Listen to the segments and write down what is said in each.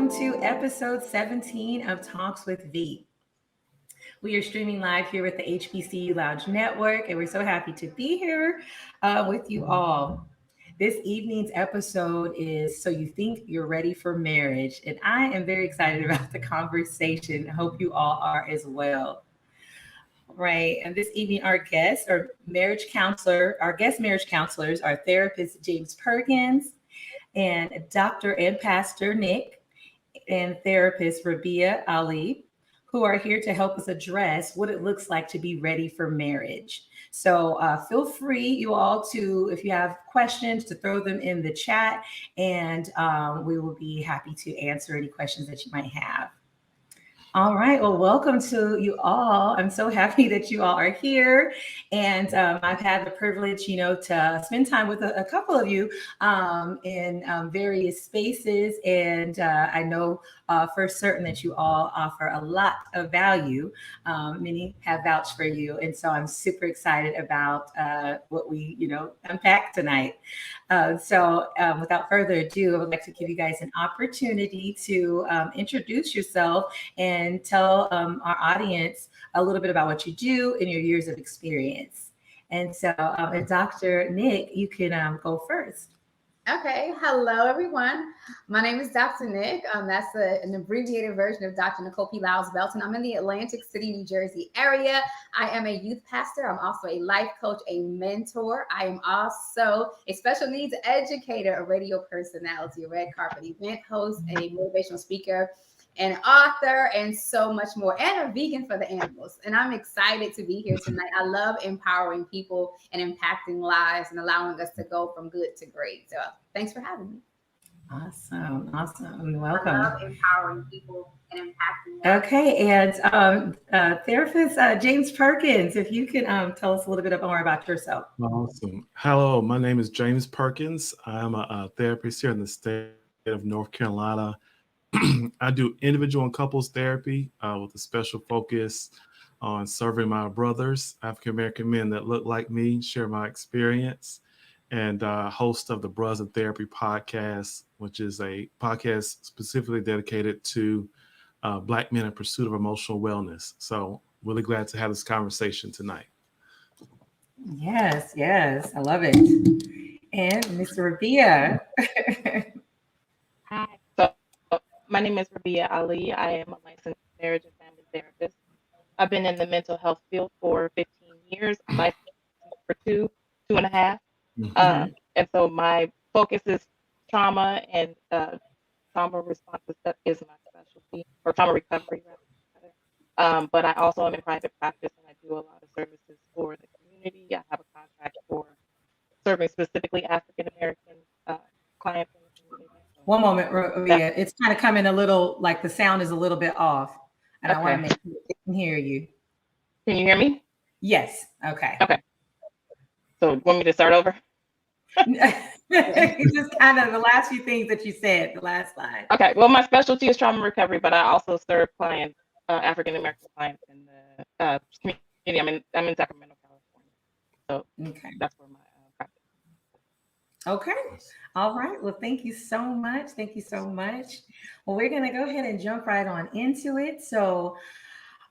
welcome to episode 17 of Talks with V. We are streaming live here with the HBCU Lounge Network, and we're so happy to be here with you all. This evening's episode is So You Think You're Ready for Marriage, and I am very excited about the conversation. I hope you all are as well. Right. And this evening, our guests are marriage counselor. Our guest marriage counselors are therapist James Perkins and Dr. and Pastor Nick and therapist Rabiia Ali, who are here to help us address what it looks like to be ready for marriage. So feel free, you all, to, if you have questions, to throw them in the chat, and we will be happy to answer any questions that you might have. All right. Well, welcome to you all. I'm so happy that you all are here. And I've had the privilege, to spend time with a couple of you in various spaces. And I know for certain that you all offer a lot of value. Many have vouched for you. And so I'm super excited about what we, unpack tonight. Without further ado, I would like to give you guys an opportunity to introduce yourself and tell our audience a little bit about what you do and your years of experience. And so, Dr. Nick, you can go first. Okay. Hello, everyone. My name is Dr. Nick. That's an abbreviated version of Dr. Nycole P. Lyles Belton. I'm in the Atlantic City, New Jersey area. I am a youth pastor. I'm also a life coach, a mentor. I am also a special needs educator, a radio personality, a red carpet event host, a motivational speaker, an author, and so much more, and a vegan for the animals. And I'm excited to be here tonight. I love empowering people and impacting lives and allowing us to go from good to great. So thanks for having me. Awesome. Welcome. I love empowering people and impacting lives. Okay, and therapist James Perkins, if you can tell us a little bit more about yourself. Awesome. Hello, my name is James Perkins. I'm a therapist here in the state of North Carolina. I do individual and couples therapy with a special focus on serving my brothers, African-American men that look like me, share my experience, and host of the Bros in Therapy podcast, which is a podcast specifically dedicated to Black men in pursuit of emotional wellness. So really glad to have this conversation tonight. Yes, I love it. And Mr. Rabiia. Hi. So my name is Rabiia Ali. I am a licensed marriage and family therapist. I've been in the mental health field for 15 years. I'm licensed for two and a half. Mm-hmm. And so my focus is trauma and trauma responses. That is my specialty, or trauma recovery, rather. But I also am in private practice, and I do a lot of services for the community. I have a contract for serving specifically African American clients in the community. One moment, Rabiia. It's kind of coming a little, like the sound is a little bit off. And I want to make sure they can hear you. Can you hear me? Yes. Okay. So you want me to start over? Just kind of the last few things that you said, the last slide. Okay. Well, my specialty is trauma recovery, but I also serve clients, African American clients in the community. I'm in Sacramento, California. So that's where my practice. Okay. All right. Well, thank you so much. Well, we're going to go ahead and jump right on into it. So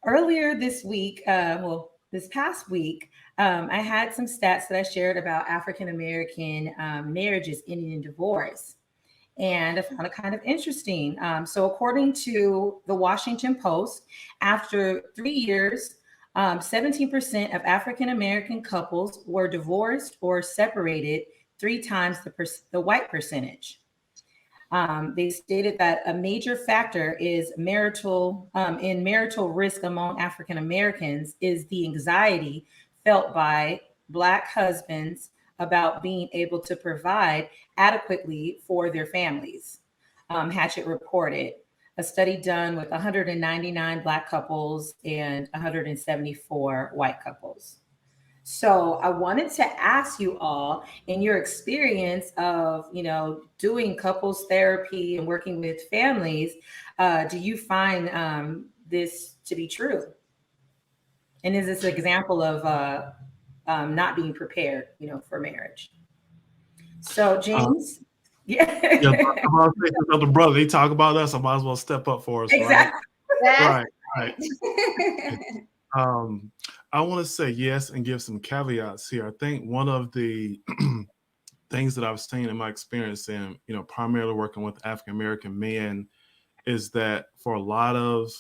earlier this week, this past week, I had some stats that I shared about African-American marriages ending in divorce. And I found it kind of interesting. So according to the Washington Post, after 3 years, 17% of African-American couples were divorced or separated 3 times the white percentage. They stated that a major factor is marital risk among African Americans is the anxiety felt by Black husbands about being able to provide adequately for their families. Hatchett reported a study done with 199 Black couples and 174 white couples. So I wanted to ask you all, in your experience of, doing couples therapy and working with families, do you find this to be true? And is this an example of not being prepared, for marriage? So James, Yeah. Yeah, I'm about to say another brother. They talk about us. I might as well step up for us, Exactly. right? That's Right. I want to say yes and give some caveats here. I think one of the things that I've seen in my experience in, primarily working with African American men is that for a lot of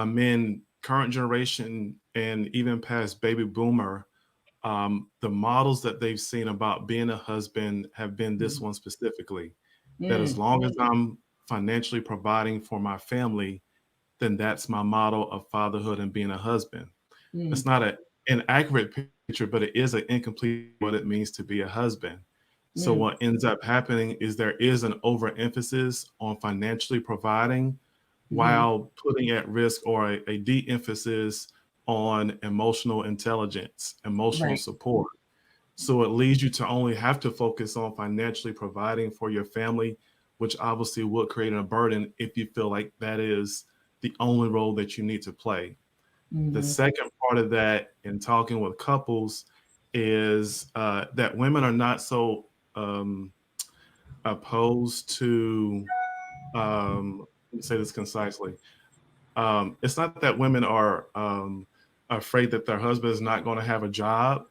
men, current generation and even past baby boomer, the models that they've seen about being a husband have been this one specifically, that as Mm, long as I'm financially providing for my family, then that's my model of fatherhood and being a husband. It's mm, not an inaccurate picture, but it is an incomplete what it means to be a husband. So mm, what ends up happening is there is an overemphasis on financially providing mm. while putting at risk or a de-emphasis on emotional intelligence, emotional Right. support. So it leads you to only have to focus on financially providing for your family, which obviously will create a burden if you feel like that is the only role that you need to play. The Mhm. second part of that in talking with couples is that women are not so opposed to, let me say this concisely. It's not that women are afraid that their husband is not going to have a job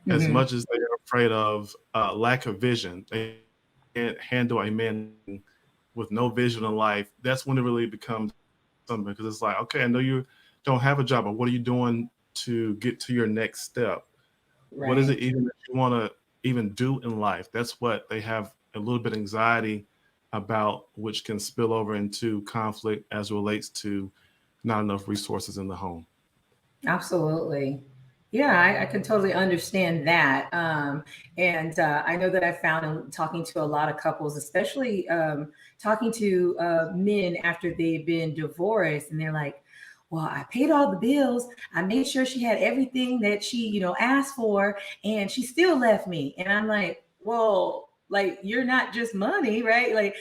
as Mhm. much as they are afraid of lack of vision. They can't handle a man with no vision in life. That's when it really becomes something, because it's like, okay, I know you don't have a job, but what are you doing to get to your next step? What is Right. it even that you want to even do in life? That's what they have a little bit of anxiety about, which can spill over into conflict as relates to not enough resources in the home. Absolutely. Yeah, I can totally understand that. And I know that I found in talking to a lot of couples, especially talking to men after they've been divorced, and they're like, well, I paid all the bills. I made sure she had everything that she, asked for, and she still left me. And I'm like, well, like you're not just money, right? Like,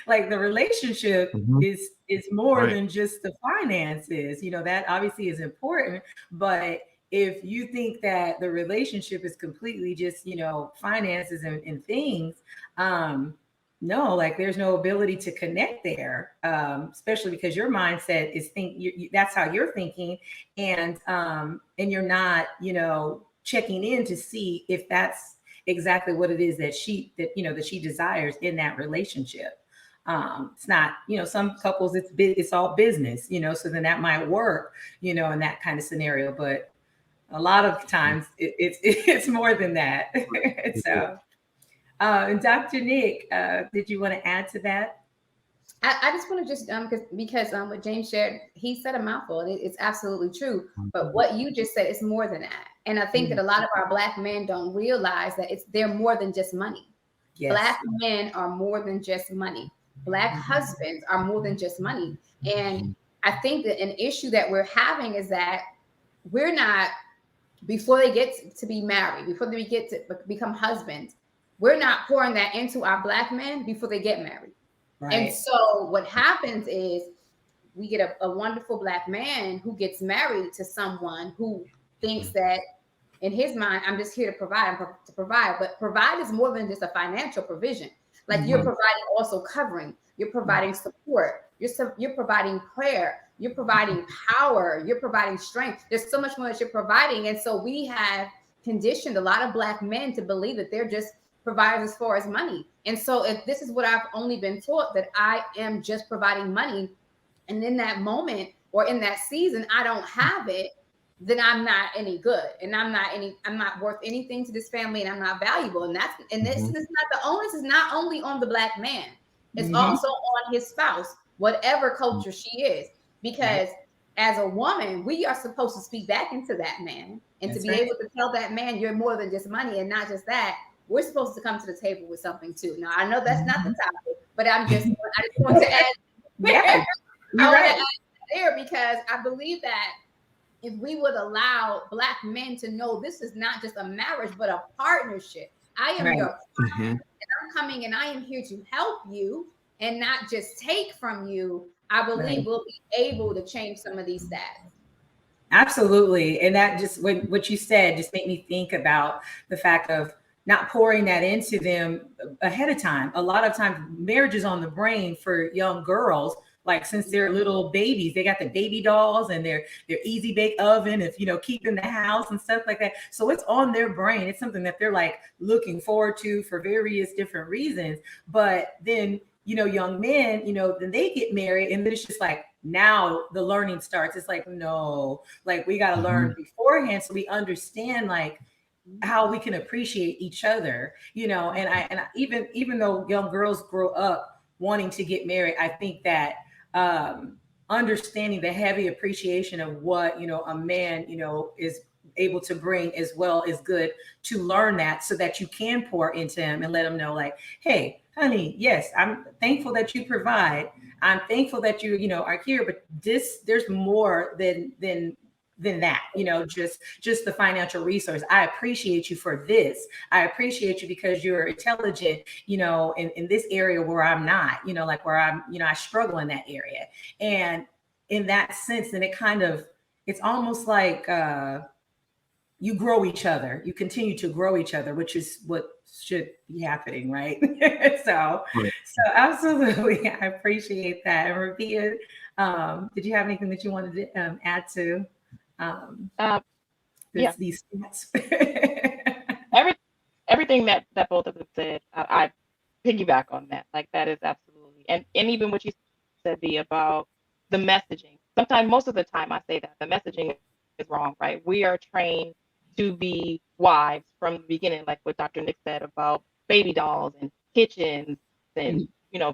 like the relationship Mhm. is more Right. than just the finances. That obviously is important, but if you think that the relationship is completely just finances and things, um no, like there's no ability to connect there, especially because your mindset is that's how you're thinking, and you're not checking in to see if that's exactly what it is that she desires in that relationship. It's not, some couples it's all business, so then that might work, in that kind of scenario, but a lot of times it's more than that. So and Dr. Nick, did you want to add to that? I just want to just because what James shared, he said a mouthful. It's absolutely true. But what you just said is more than that. And I think that Mm, a lot of our Black men don't realize that they're more than just money. yes. Black men are more than just money. Black Mhm. husbands are more than just money. And I think that an issue that we're having is that we're not, before they get to be married, before they get to become husbands, we're not pouring that into our Black men before they get married. And Right. so what happens is we get a wonderful Black man who gets married to someone who thinks that in his mind, I'm just here to provide. But provide is more than just a financial provision. Like you're Mhm. providing also covering, you're providing support, you're providing prayer, you're providing power, you're providing strength. There's so much more that you're providing. And so we have conditioned a lot of Black men to believe that they're just providers as far as money. And so if this is what I've only been taught, that I am just providing money, and in that moment or in that season I don't have it, then I'm not any good, and I'm not worth anything to this family, and I'm not valuable. And this is Mhm. not the onus is not only on the Black man, it's Mhm. also on his spouse, whatever culture she is. Right. Because as a woman, we are supposed to speak back into that man and to That's be right. able to tell that man you're more than just money. And not just that, we're supposed to come to the table with something too. Now I know that's not the Mhm. topic, but I just want to Yeah, add I you're want to right. add there because I believe that if we would allow Black men to know this is not just a marriage, but a partnership. I am Right. your partner, Mhm. and I'm coming and I am here to help you and not just take from you. I believe Right. we'll be able to change some of these stats. Absolutely. And that just what you said just made me think about the fact of, not pouring that into them ahead of time. A lot of times marriage is on the brain for young girls. Like since they're little babies, they got the baby dolls and their easy bake oven, if keeping the house and stuff like that. So it's on their brain. It's something that they're like looking forward to for various different reasons. But then young men, then they get married, and then it's just like now the learning starts. It's like, no, like we got to learn beforehand so we understand like how we can appreciate each other, and even though young girls grow up wanting to get married, I think that understanding the heavy appreciation of what a man is able to bring as well is good to learn that, so that you can pour into him and let him know like, hey honey, yes, I'm thankful that you provide, I'm thankful that you are here, but there's more than that, just the financial resource. I appreciate you for this. I appreciate you because you're intelligent, in this area where I'm not, like where I'm, I struggle in that area. And in that sense, then it's almost like you grow each other, you continue to grow each other, which is what should be happening, right? So absolutely, I appreciate that. And Rabiia, did you have anything that you wanted to add to these stats? Everything that both of them said, I piggyback on that. Like that is absolutely, and even what you said, B, about the messaging. Sometimes, most of the time, I say that the messaging is wrong, right? We are trained to be wives from the beginning, like what Dr. Nick said about baby dolls and kitchens and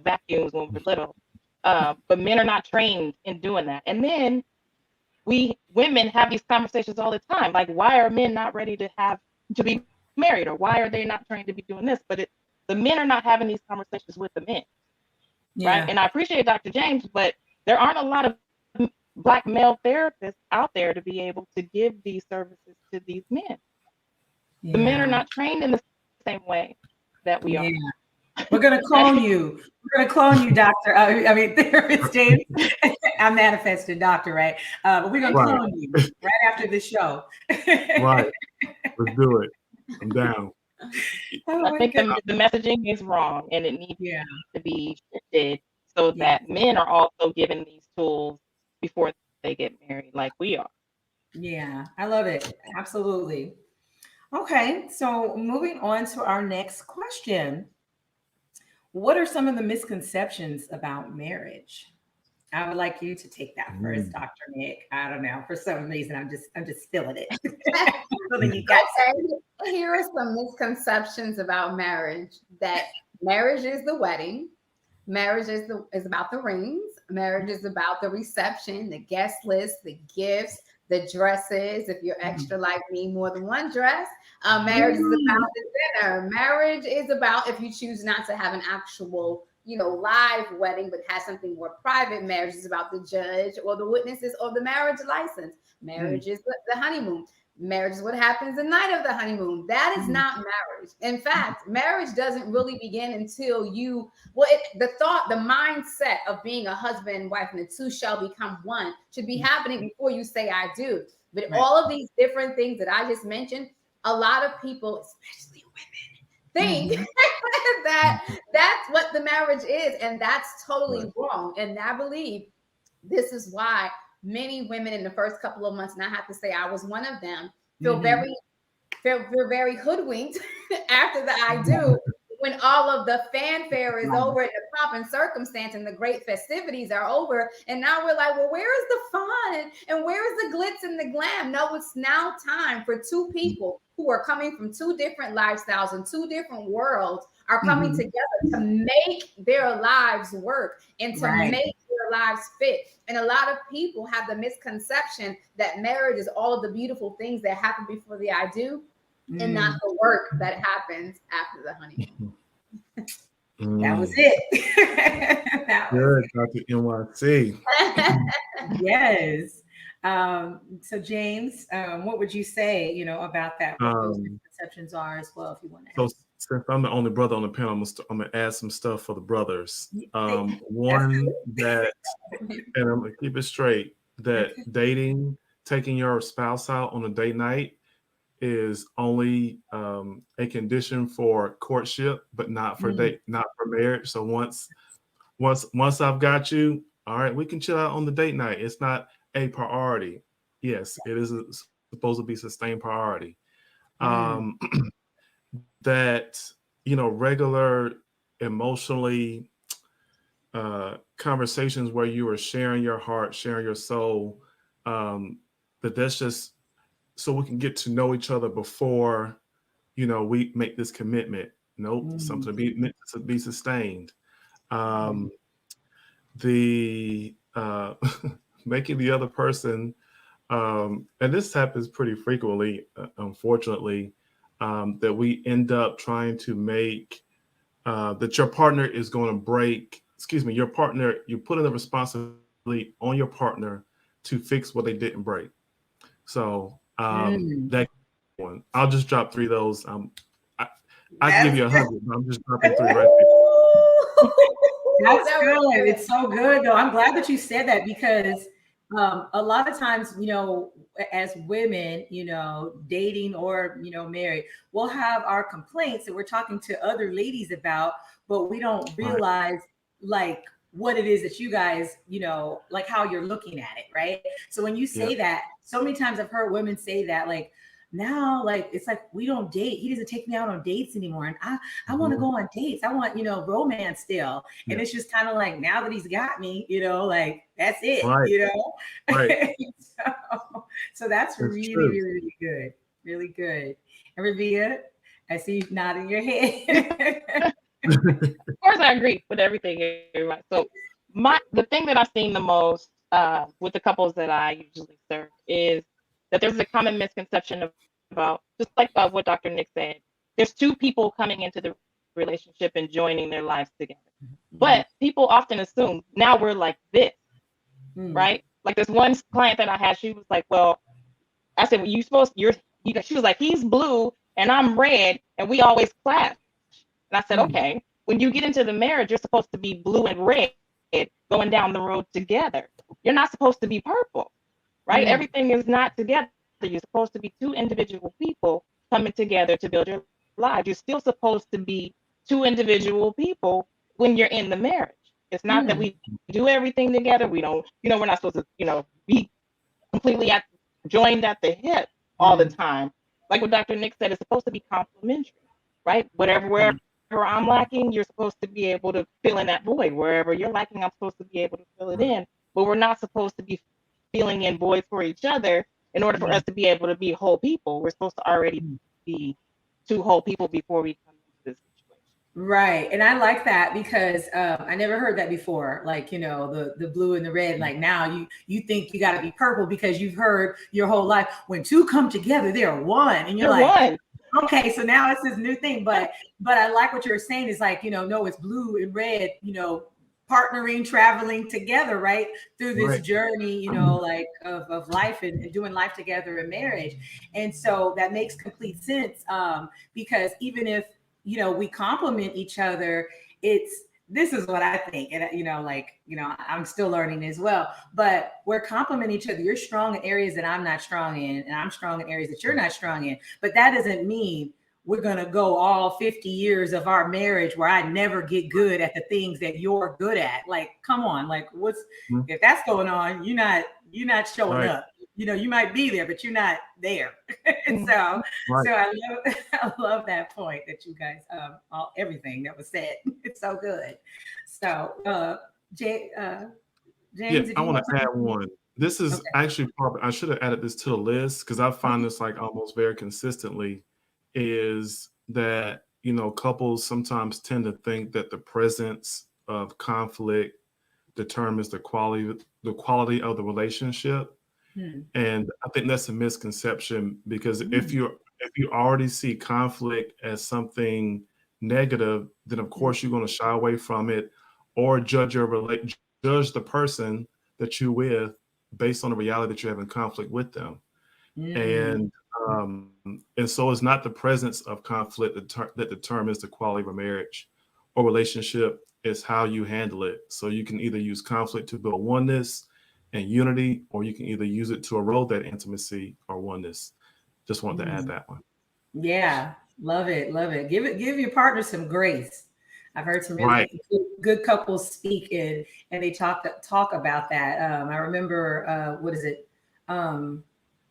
vacuums when we're little. But men are not trained in doing that. And then we women have these conversations all the time. Like, why are men not ready to be married, or why are they not trained to be doing this? But the men are not having these conversations with the men, right? And I appreciate Dr. James, but there aren't a lot of Black male therapists out there to be able to give these services to these men. The men are not trained in the same way that we are. We're gonna clone you. We're gonna clone you, doctor. Therapist James. I'm manifested doctor, right? But we're gonna clone you right after the show. Right. Let's do it. I'm down. I think the messaging is wrong, and it needs to be shifted so that men are also given these tools before they get married, like we are. Yeah, I love it. Absolutely. Okay, so moving on to our next question. What are some of the misconceptions about marriage? I would like you to take that first, Dr. Nick. I don't know. For some reason, I'm just feeling it. Here are some misconceptions about marriage. That marriage is the wedding. Marriage is about the rings. Marriage is about the reception, the guest list, the gifts, the dresses. If you're extra like me, more than one dress. Marriage is about the dinner. Marriage is about, if you choose not to have an actual live wedding, but has something more private. Marriage is about the judge or the witnesses or the marriage license. Marriage is the honeymoon. Marriage is what happens the night of the honeymoon. That is not marriage. In fact, marriage doesn't really begin until the mindset of being a husband and wife and the two shall become one should be happening before you say I do. But all of these different things that I just mentioned, a lot of people, especially women, think that's what the marriage is, and that's totally wrong. And I believe this is why many women in the first couple of months, and I have to say I was one of them, feel very hoodwinked after the I do, when all of the fanfare is over and the pomp and circumstance and the great festivities are over. And now we're like, well, where is the fun and where is the glitz and the glam? No, it's now time for two people who are coming from two different lifestyles and two different worlds are coming together to make their lives work and to make their lives fit. And a lot of people have the misconception that marriage is all of the beautiful things that happen before the I do and not the work that happens after the honeymoon. That was it. Good, Dr. NYC. Yes. So James, what would you say, about that? What those misconceptions are as well, if you want to. So since I'm the only brother on the panel, I'm gonna add some stuff for the brothers. One that, and I'm gonna keep it straight, that dating, taking your spouse out on a date night is only a condition for courtship, but not for not for marriage. So once I've got you, all right, we can chill out on the date night. It's not a priority. Yes, it is supposed to be sustained priority. That, regular emotionally conversations where you are sharing your heart, sharing your soul, that's just so we can get to know each other before, we make this commitment. Nope, something to be sustained. The making the other person, and this happens pretty frequently, unfortunately, that we end up trying to make that your partner is going to break. Excuse me, your partner. You put in the responsibility on your partner to fix what they didn't break. So that one, I'll just drop 3 of those. I can give you 100, but I'm just dropping 3 right there. That's good. It's so good, though. I'm glad that you said that because a lot of times, as women, dating or, married, we'll have our complaints that we're talking to other ladies about, but we don't realize like what it is that you guys, like how you're looking at it. Right. So when you say that, so many times I've heard women say that, like, now, like, it's like we don't date. He doesn't take me out on dates anymore. And I want to go on dates. I want, romance still. And it's just kind of like, now that he's got me, like, that's it, Right. so that's really, really, really good. Really good. And Rabiia, I see you nodding your head. Of course, I agree with everything. So the thing that I've seen the most with the couples that I usually serve is that there's a common misconception about, just like what Dr. Nick said, there's 2 people coming into the relationship and joining their lives together. But people often assume now we're like this, right? Like this one client that I had, she was like, well, I said, well, she was like, he's blue and I'm red and we always clash. And I said, okay, when you get into the marriage, you're supposed to be blue and red going down the road together. You're not supposed to be purple, right? Everything is not together. You're supposed to be 2 individual people coming together to build your lives. You're still supposed to be 2 individual people when you're in the marriage. It's not that we do everything together. We don't, we're not supposed to, be completely joined at the hip all the time. Like what Dr. Nick said, it's supposed to be complementary, right? Wherever I'm lacking, you're supposed to be able to fill in that void. Wherever you're lacking, I'm supposed to be able to fill it in. But we're not supposed to be filling in voids for each other in order for us to be able to be whole people. We're supposed to already be 2 whole people before we come into this situation. Right. And I like that because I never heard that before. Like, the blue and the red, like now you think you got to be purple because you've heard your whole life when 2 come together, they're one. And you're like, okay, so now it's this new thing. But I like what you're saying is like, no, it's blue and red, partnering, traveling together, right, through this journey, like of life and doing life together in marriage. And so that makes complete sense because even if, we complement each other, this is what I think. And, I'm still learning as well, but we're complimenting each other. You're strong in areas that I'm not strong in, and I'm strong in areas that you're not strong in. But that doesn't mean we're going to go all 50 years of our marriage where I never get good at the things that you're good at. Like, come on, like if that's going on, you're not showing up. You might be there, but you're not there. And so I love that point that you guys, everything that was said. It's so good. So, James, I want to add one. This is actually probably, I should have added this to the list because I find this like almost very consistently is that, couples sometimes tend to think that the presence of conflict determines the quality of the relationship. And I think that's a misconception because if you already see conflict as something negative, then of course you're going to shy away from it or judge the person that you're with based on the reality that you're having conflict with them. And so it's not the presence of conflict that determines the quality of a marriage or relationship. It's how you handle it. So you can either use conflict to build oneness and unity, or you can either use it to erode that intimacy or oneness. just wanted to add that one. Yeah, love it, love it. Give your partner some grace. I've heard some Right. really good couples speak and they talk about that. I remember what is it? Um,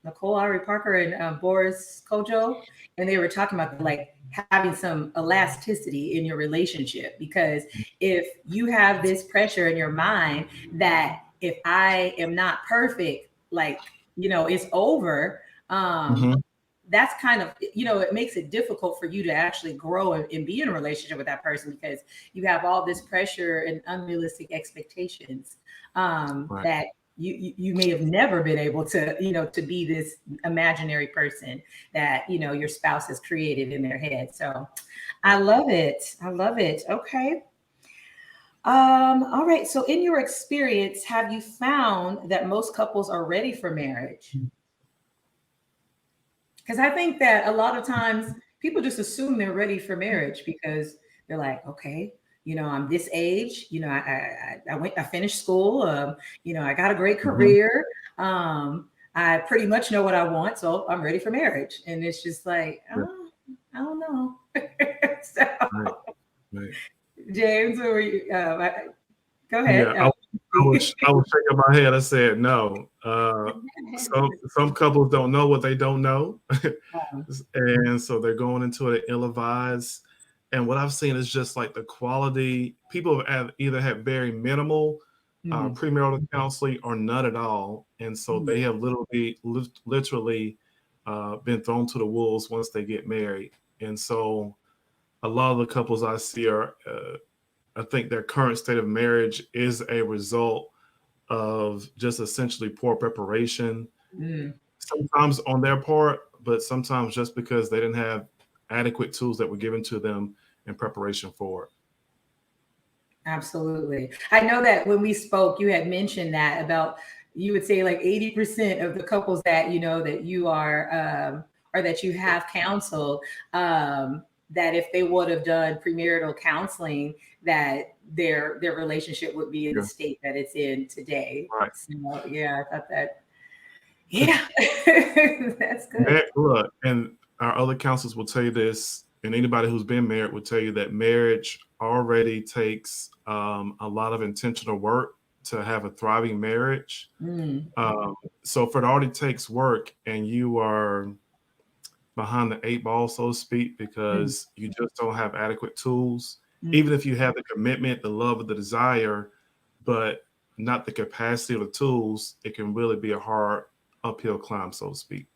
Nycole Ari Parker and Boris Kojo, and they were talking about like having some elasticity in your relationship because if you have this pressure in your mind that if I am not perfect, like it's over. Mhm. That's kind of it makes it difficult for you to actually grow and be in a relationship with that person because you have all this pressure and unrealistic expectations Right. that you may have never been able to to be this imaginary person that your spouse has created in their head. So I love it, I love it. Okay. All right, so in your experience, have you found that most couples are ready for marriage? Because I think that a lot of times people just assume they're ready for marriage because they're like, okay, I'm this age, I finished school, I got a great Mhm. career, I pretty much know what I want, so I'm ready for marriage. And it's just like, Yeah. oh, I don't know. So, Right. Right. James, or go Yeah. ahead. I was shaking my head. I said no. Some couples don't know what they don't know, and so they're going into it ill-advised. And what I've seen is just like the quality. People have either had very minimal Mhm, premarital counseling or none at all, and so mhm, they have literally been thrown to the wolves once they get married. And so a lot of the couples I see are, I think their current state of marriage is a result of just essentially poor preparation, mhm. sometimes on their part, but sometimes just because they didn't have adequate tools that were given to them in preparation for it. Absolutely. I know that when we spoke, you had mentioned that about you would say like 80% of the couples that that you are or that you have counseled, that if they would have done premarital counseling, that their relationship would be in the Yeah, state that it's in today. right. So yeah, I thought that yeah, that's good. Look, and our other counselors will tell you this, and anybody who's been married will tell you that marriage already takes a lot of intentional work to have a thriving marriage. Mm, So if it already takes work and you are behind the eight ball, so to speak, mm, because you just don't have adequate tools, mm. even if you have the commitment, the love, or the desire, but not the capacity or the tools, it can really be a hard uphill climb, so to speak.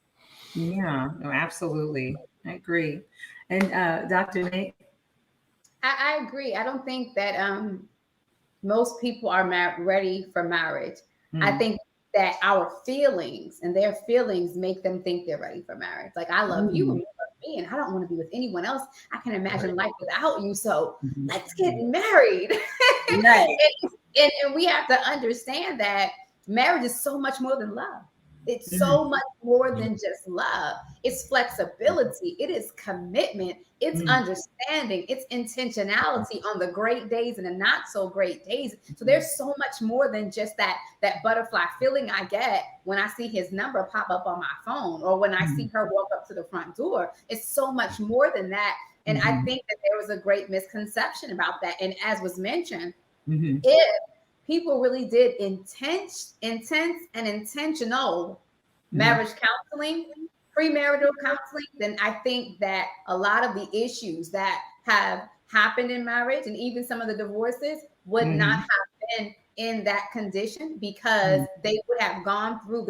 Yeah, no, absolutely. I agree. And Dr. Nate? I agree. I don't think that most people are ready for marriage. I Mm, think that our feelings and their feelings make them think they're ready for marriage. Like, I love you and mm. you love me, and I don't want to be with anyone else. I can imagine life without you. So Mhm. let's get married. Right. And we have to understand that marriage is so much more than love. It's Mhm, so much more than just love. It's flexibility. It is commitment. It's mm, understanding. It's intentionality on the great days and the not so great days. So there's so much more than just that butterfly feeling I get when I see his number pop up on my phone or when I see mhm, her walk up to the front door. It's so much more than that. And I mhm, think that there was a great misconception about that. And as was mentioned, mhm, if people really did intense and intentional mhm, marriage counseling, premarital counseling, then I think that a lot of the issues that have happened in marriage and even some of the divorces would not mhm, have been in that condition because mhm, they would have gone through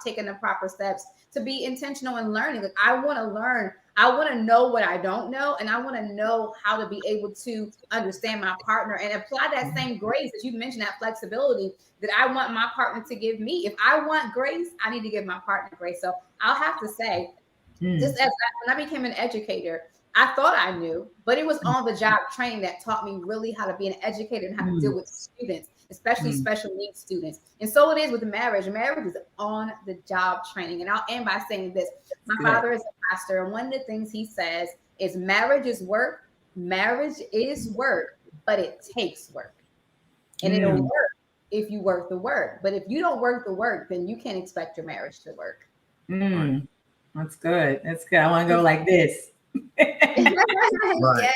taken the proper steps to be intentional in learning. Like, I want to learn, I want to know what I don't know, and I want to know how to be able to understand my partner and apply that same grace, as you mentioned, that flexibility that I want my partner to give me. If I want grace, I need to give my partner grace. So I'll have to say, mhm, just as when I became an educator, I thought I knew, but it was on the job training that taught me really how to be an educator and how to deal mhm, with students, especially mhm. special needs students. And so it is with marriage. Marriage is on the job training. And I'll end by saying this. That's My good. father is a pastor, and one of the things he says is marriage is work. Marriage is work, but it takes work. And it'll Mm, work if you work the work. But if you don't work the work, then you can't expect your marriage to work. Right. mm. That's good. That's good. I want to go like this. Right.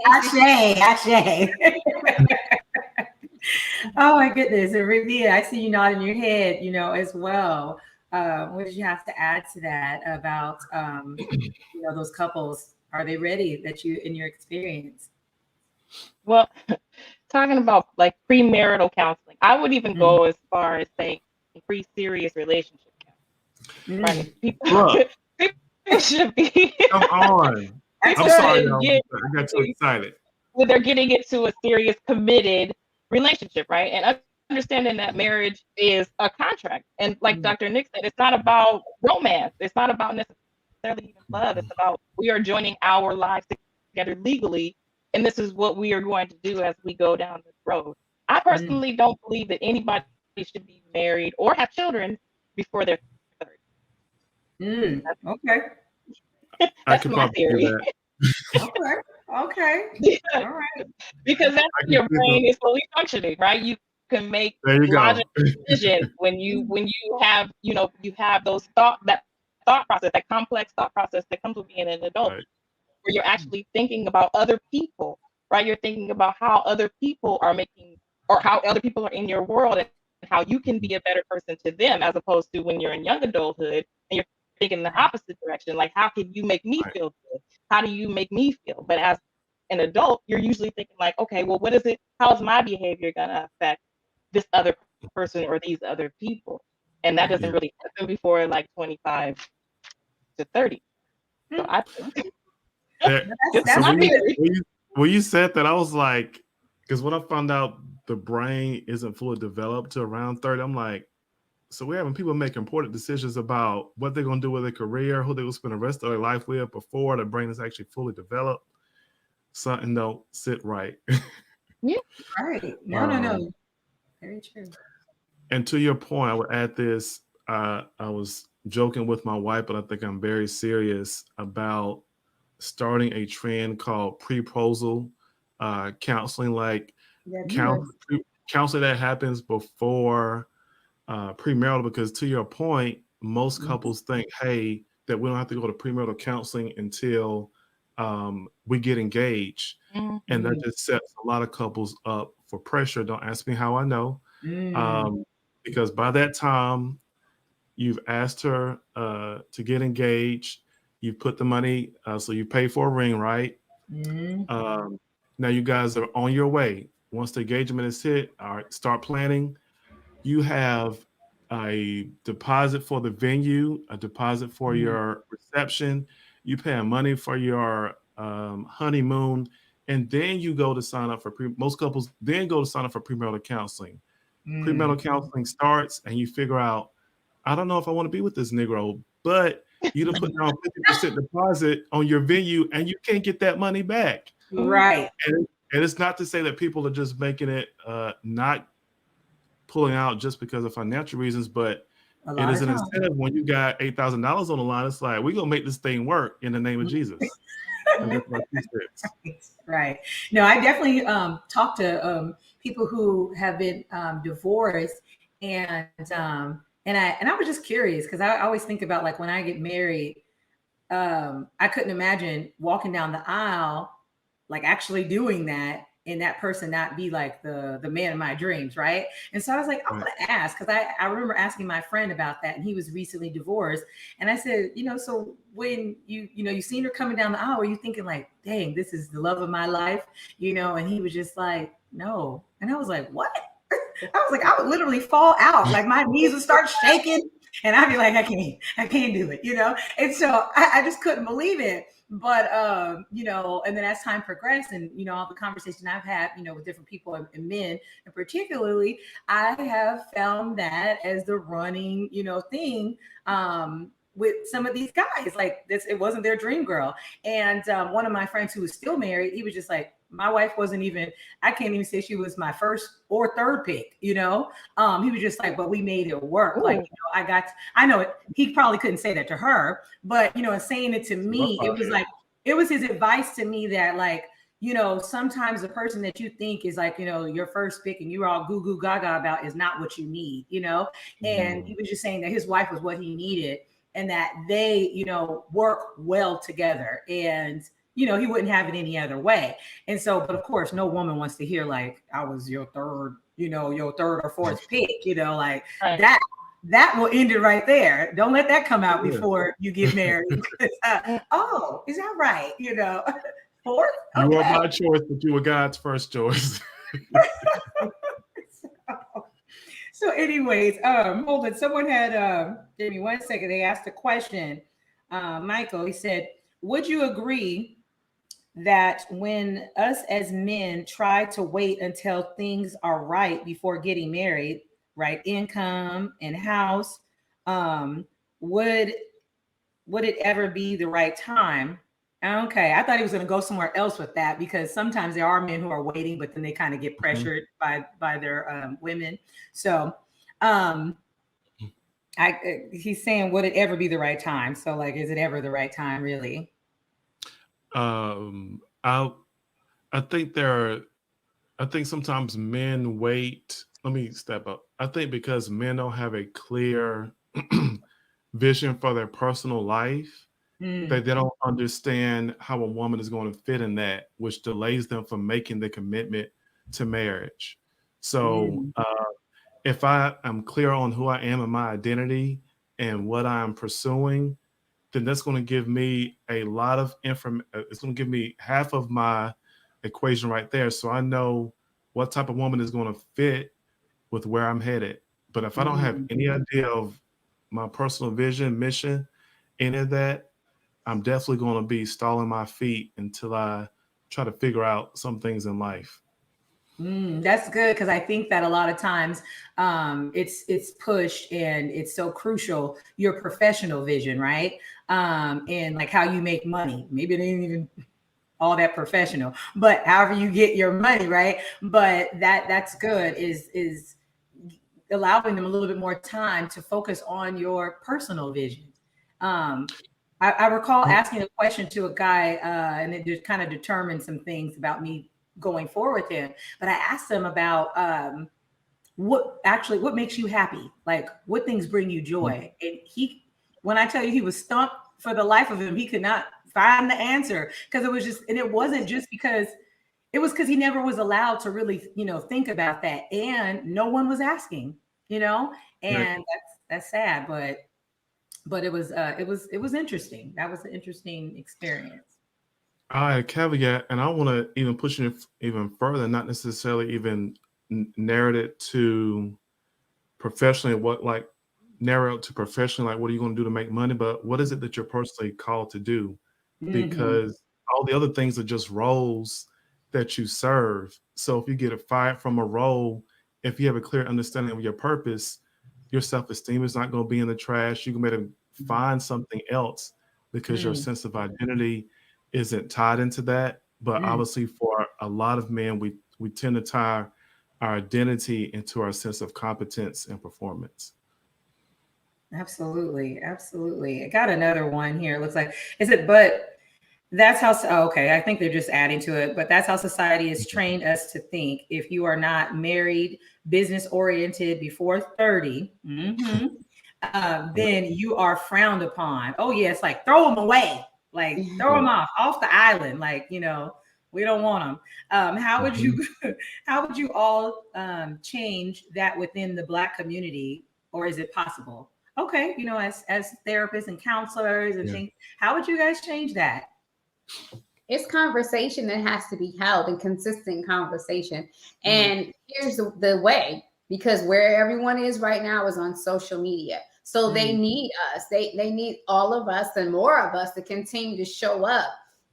Ashe, ashe. Oh my goodness. And Rabiia, I see you nodding your head, as well. What did you have to add to that about, those couples? Are they ready that you, in your experience? Well, talking about like premarital counseling, I would even Mm. go as far as saying pre-serious relationship counseling, right? Look, People should be come on. That's I'm good. sorry, and y'all. get I got too excited. when they're getting into a serious, committed relationship, right? And understanding that marriage is a contract. And like Mm. Dr. Nick said, it's not about romance. It's not about necessarily even love. It's about we are joining our lives together legally, and this is what we are going to do as we go down this road. I personally don't believe that anybody should be married or have children before they're 30. Okay. I That's could my probably do theory. that. Okay. Okay. All right. Because that's I when can your see brain is fully functioning, right? You can make There you go. logical decisions when you have you have that thought process, that complex thought process that comes with being an adult, Right. where you're actually thinking about other people, right? You're thinking about how other people are making or how other people are in your world and how you can be a better person to them, as opposed to when you're in young adulthood and you're thinking the opposite direction. Like, how can you make me Right. feel good? How do you make me feel? But as an adult, you're usually thinking like, okay, well, what is it? How is my behavior gonna affect this other person or these other people? And that doesn't Yeah. really happen before like 25 to 30. So Hmm. I think That- just so That's my when you, good. theory. when you when you said that, I was like, because when I found out the brain isn't fully developed to around 30, I'm like, so we're having people make important decisions about what they're going to do with their career, who they will spend the rest of their life with before the brain is actually fully developed. Something don't sit right. Yeah. Right. No, no, Um, no. Very true. and to your point, I would add this. I was joking with my wife, but I think I'm very serious about starting a trend called proposal counseling, like Yeah, counsel, viewers. counseling that happens before premarital. Because to your point, most couples think, hey, that we don't have to go to premarital counseling until we get engaged, and that Mm, just sets a lot of couples up for pressure. Don't ask me how I know, mm, um, because by that time you've asked her to get engaged. You put the money, so you pay for a ring, right? mm, Um, now you guys are on your way. Once the engagement is hit, all right, start planning. You have a deposit for the venue, a deposit for mm, your reception. You pay money for your honeymoon, and then you go to sign up for most couples then go to sign up for premarital counseling. mm. Premarital counseling starts, and you figure out, I don't know if I want to be with this Negro, but you done put down 50% deposit on your venue, and you can't get that money back. Right. And it's not to say that people are just making it not pulling out just because of financial reasons, but A it lot is of an time. incentive when you got $8,000 on the line. It's like, we're gonna make this thing work in the name of Jesus. And that's my 2 cents. Right. No, I definitely talk to people who have been divorced, and I was just curious because I always think about like when I get married, I couldn't imagine walking down the aisle, like actually doing that, and that person not be like the man of my dreams, right? And so I was like, I'm Right. gonna ask because I remember asking my friend about that, and he was recently divorced, and I said, so when you seen her coming down the aisle, were you thinking like, dang, this is the love of my life, and he was just like, no, and I was like, what? I was like, I would literally fall out. Like my knees would start shaking. And I'd be like, I can't do it. And so I just couldn't believe it. But and then as time progressed and all the conversation I've had, with different people and men, and particularly, I have found that as the running, thing with some of these guys. Like this, it wasn't their dream girl. And one of my friends who was still married, he was just like, my wife wasn't even, I can't even say she was my first or third pick. He was just like, but we made it work. Like, Ooh. I know it, he probably couldn't say that to her, but and saying it to It's rough me, it out was here. like, it was his advice to me that like, sometimes the person that you think is like, your first pick and you're all goo goo gaga about is not what you need, and he was just saying that his wife was what he needed. and that they, work well together, and he wouldn't have it any other way. And so, but of course, no woman wants to hear like I was your third, your third or fourth pick, like Right. that will end it right there. Don't let that come out Yeah. before you get married. Oh, is that right? Fourth? You were Okay. my choice, but you were God's first choice. So anyways, hold on. Someone had give me 1 second. They asked a question. Nycole, he said, would you agree that when us as men try to wait until things are right before getting married, right, income and house, would it ever be the right time? Okay, I thought he was going to go somewhere else with that, because sometimes there are men who are waiting, but then they kind of get pressured by their women. So, he's saying, would it ever be the right time? So, like, is it ever the right time, really? I think sometimes men wait. Let me step up. I think because men don't have a clear vision for their personal life, they don't understand how a woman is going to fit in that, which delays them from making the commitment to marriage. So if I am clear on who I am and my identity and what I'm pursuing, then that's going to give me a lot of information. It's going to give me half of my equation right there. So I know what type of woman is going to fit with where I'm headed. But if I don't have any idea of my personal vision, mission, any of that, I'm definitely going to be stalling my feet until I try to figure out some things in life. That's good, because I think that a lot of times it's pushed, and it's so crucial, your professional vision, right? And like how you make money. Maybe it ain't even all that professional, but however you get your money, right? But that's good, is allowing them a little bit more time to focus on your personal vision. I recall asking a question to a guy, and it just kind of determined some things about me going forward with him. But I asked him about what makes you happy, like what things bring you joy. And when I tell you, he was stumped for the life of him. He could not find the answer, because it wasn't just because it was because he never was allowed to really, think about that, and no one was asking, and Right. that's sad, but it was interesting. That was an interesting experience. I caveat, and I want to even push it even further, not necessarily even narrate it to professionally, narrow it to professionally, like what are you going to do to make money, but what is it that you're personally called to do? Because all the other things are just roles that you serve. So if you get fired from a role, if you have a clear understanding of your purpose, your self-esteem is not going to be in the trash. You can maybe find something else because your sense of identity isn't tied into that. But obviously for a lot of men, we tend to tie our identity into our sense of competence and performance. Absolutely, absolutely. I got another one here. It looks like, is it, but that's how, okay, I think they're just adding to it, but that's how society has trained us to think. If you are not married, business oriented before 30, then you are frowned upon. Oh, yeah, it's like throw them away, like throw them off the island. Like, we don't want them. How would you all change that within the Black community, or is it possible? Okay, as therapists and counselors and things, how would you guys change that? It's conversation that has to be held, and consistent conversation. And here's the way, because where everyone is right now is on social media. So they need us. They need all of us and more of us to continue to show up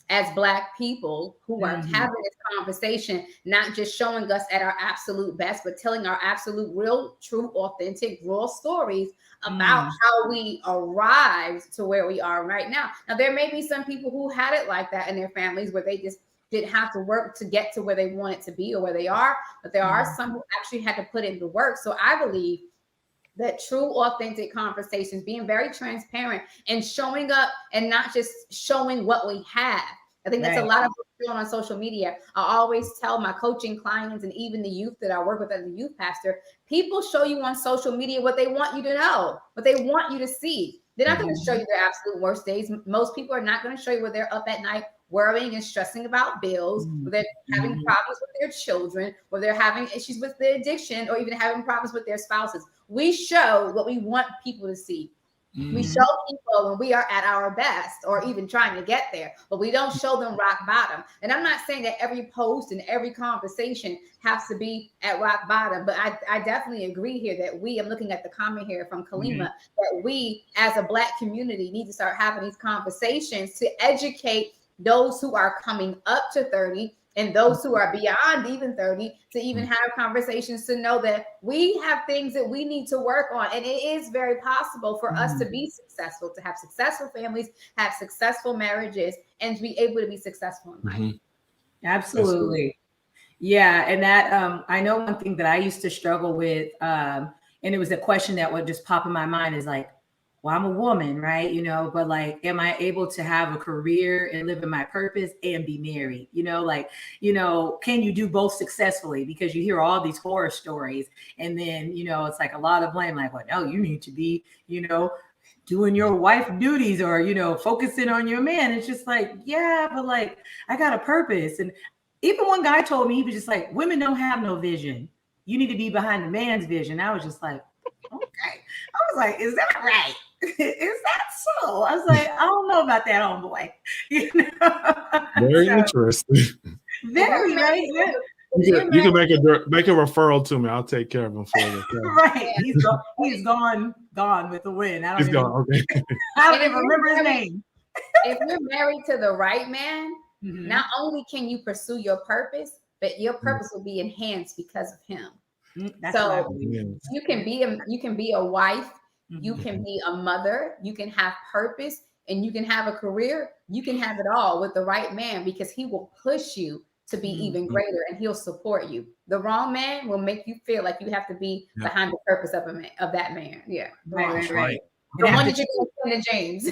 as Black people who are having this conversation, not just showing us at our absolute best, but telling our absolute, real, true, authentic, raw stories about how we arrived to where we are right now. Now, there may be some people who had it like that in their families, where they just didn't have to work to get to where they wanted to be or where they are, but there are some who actually had to put in the work. So I believe that true, authentic conversations, being very transparent and showing up, and not just showing what we have. I think that's a lot of shown on social media. I always tell my coaching clients and even the youth that I work with as a youth pastor, people show you on social media what they want you to know, what they want you to see. They're not going to show you their absolute worst days. Most people are not going to show you where they're up at night worrying and stressing about bills, where they're having problems with their children, where they're having issues with their addiction, or even having problems with their spouses. We show what we want people to see. We show people when we are at our best or even trying to get there, but we don't show them rock bottom. And I'm not saying that every post and every conversation has to be at rock bottom, but I definitely agree here that I'm looking at the comment here from Kalima, that we as a Black community need to start having these conversations to educate those who are coming up to 30 and those who are beyond even 30 to even have conversations to know that we have things that we need to work on. And it is very possible for us to be successful, to have successful families, have successful marriages, and to be able to be successful in life. Absolutely. Yeah. And that, I know one thing that I used to struggle with, and it was a question that would just pop in my mind is like, well, I'm a woman, right? You know, but like, am I able to have a career and live in my purpose and be married? You know, like, you know, can you do both successfully? Because you hear all these horror stories and then, you know, it's like a lot of blame, like, well, no, you need to be, you know, doing your wife duties or, you know, focusing on your man. It's just like, yeah, but like, I got a purpose. And even one guy told me, he was just like, women don't have no vision. You need to be behind the man's vision. I was just like, okay. I was like, is that right? Is that so? I was like, I don't know about that, homeboy. You know? Very interesting. Very, right? You can make a referral to me. I'll take care of him for you. Okay? Right. He's gone with the wind. He's gone. Okay. I don't even remember his name. If you're married to the right man, not only can you pursue your purpose, but your purpose will be enhanced because of him. That's so you can be a wife, you can be a mother, you can have purpose, and you can have a career. You can have it all with the right man because he will push you to be even greater and he'll support you. The wrong man will make you feel like you have to be behind the purpose of that man. Yeah. Right. The one that you're going to James.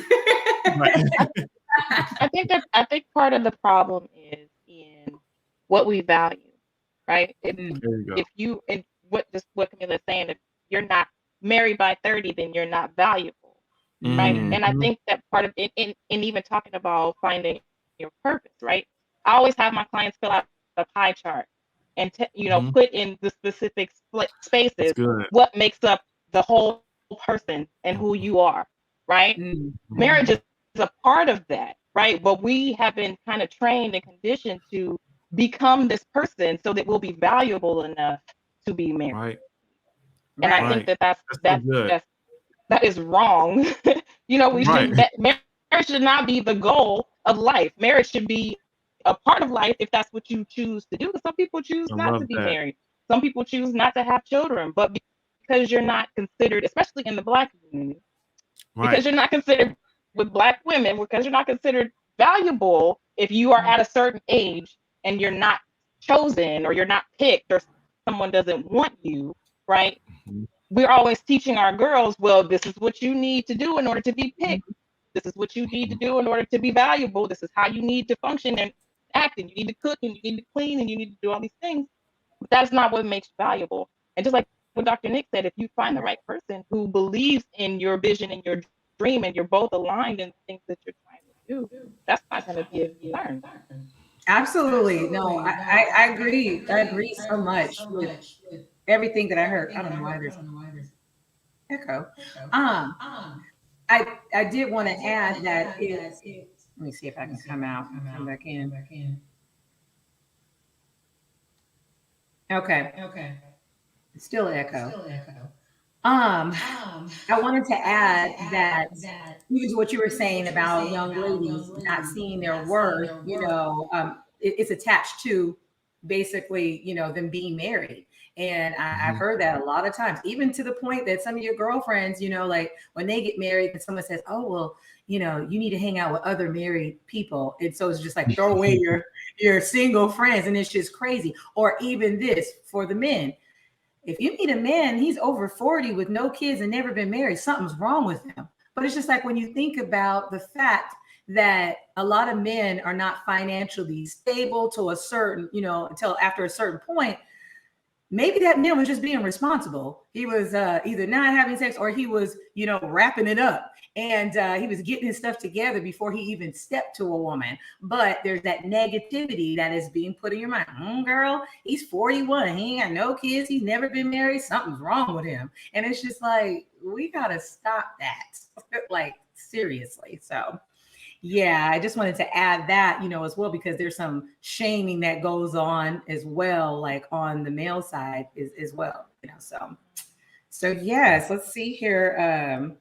I think part of the problem is in what we value, right? If you and what Camilla is saying, if you're not married by 30, then you're not valuable, right? And I think that part of it, in even talking about finding your purpose, right? I always have my clients fill out a pie chart and put in the specific spaces what makes up the whole person and who you are, right? Marriage is a part of that, right? But we have been kind of trained and conditioned to become this person so that we'll be valuable enough to be married. Right. And I think that is wrong. We should marriage should not be the goal of life. Marriage should be a part of life if that's what you choose to do. Because some people choose not to be married. Some people choose not to have children, but because you're not considered, especially in the Black community, because you're not considered with Black women, because you're not considered valuable if you are at a certain age and you're not chosen or you're not picked or someone doesn't want you, right? We're always teaching our girls, well, this is what you need to do in order to be picked. This is what you need to do in order to be valuable. This is how you need to function and act. And you need to cook and you need to clean and you need to do all these things. But that's not what makes you valuable. And just like what Dr. Nick said, if you find the right person who believes in your vision and your dream and you're both aligned in the things that you're trying to do, that's not going to be a concern. Absolutely. No, I agree. I agree so much with everything that I heard. I don't know why there's echo. I did want to add that let me see if I can come back in. Okay. It's still echo. I wanted to add that what you were saying about young ladies not seeing their worth, it's attached to basically, them being married. And I've heard that a lot of times, even to the point that some of your girlfriends, like when they get married and someone says, oh, well, you need to hang out with other married people. And so it's just like, throw away your single friends. And it's just crazy. Or even this for the men. If you meet a man, he's over 40 with no kids and never been married, something's wrong with him. But it's just like when you think about the fact that a lot of men are not financially stable to a certain, until after a certain point. Maybe that man was just being responsible. He was either not having sex or he was, wrapping it up. And he was getting his stuff together before he even stepped to a woman. But there's that negativity that is being put in your mind. Girl, he's 41. He ain't got no kids. He's never been married. Something's wrong with him. And it's just like, we got to stop that. Like, seriously. So, yeah, I just wanted to add that, as well, because there's some shaming that goes on as well, like on the male side as well, So yes, let's see here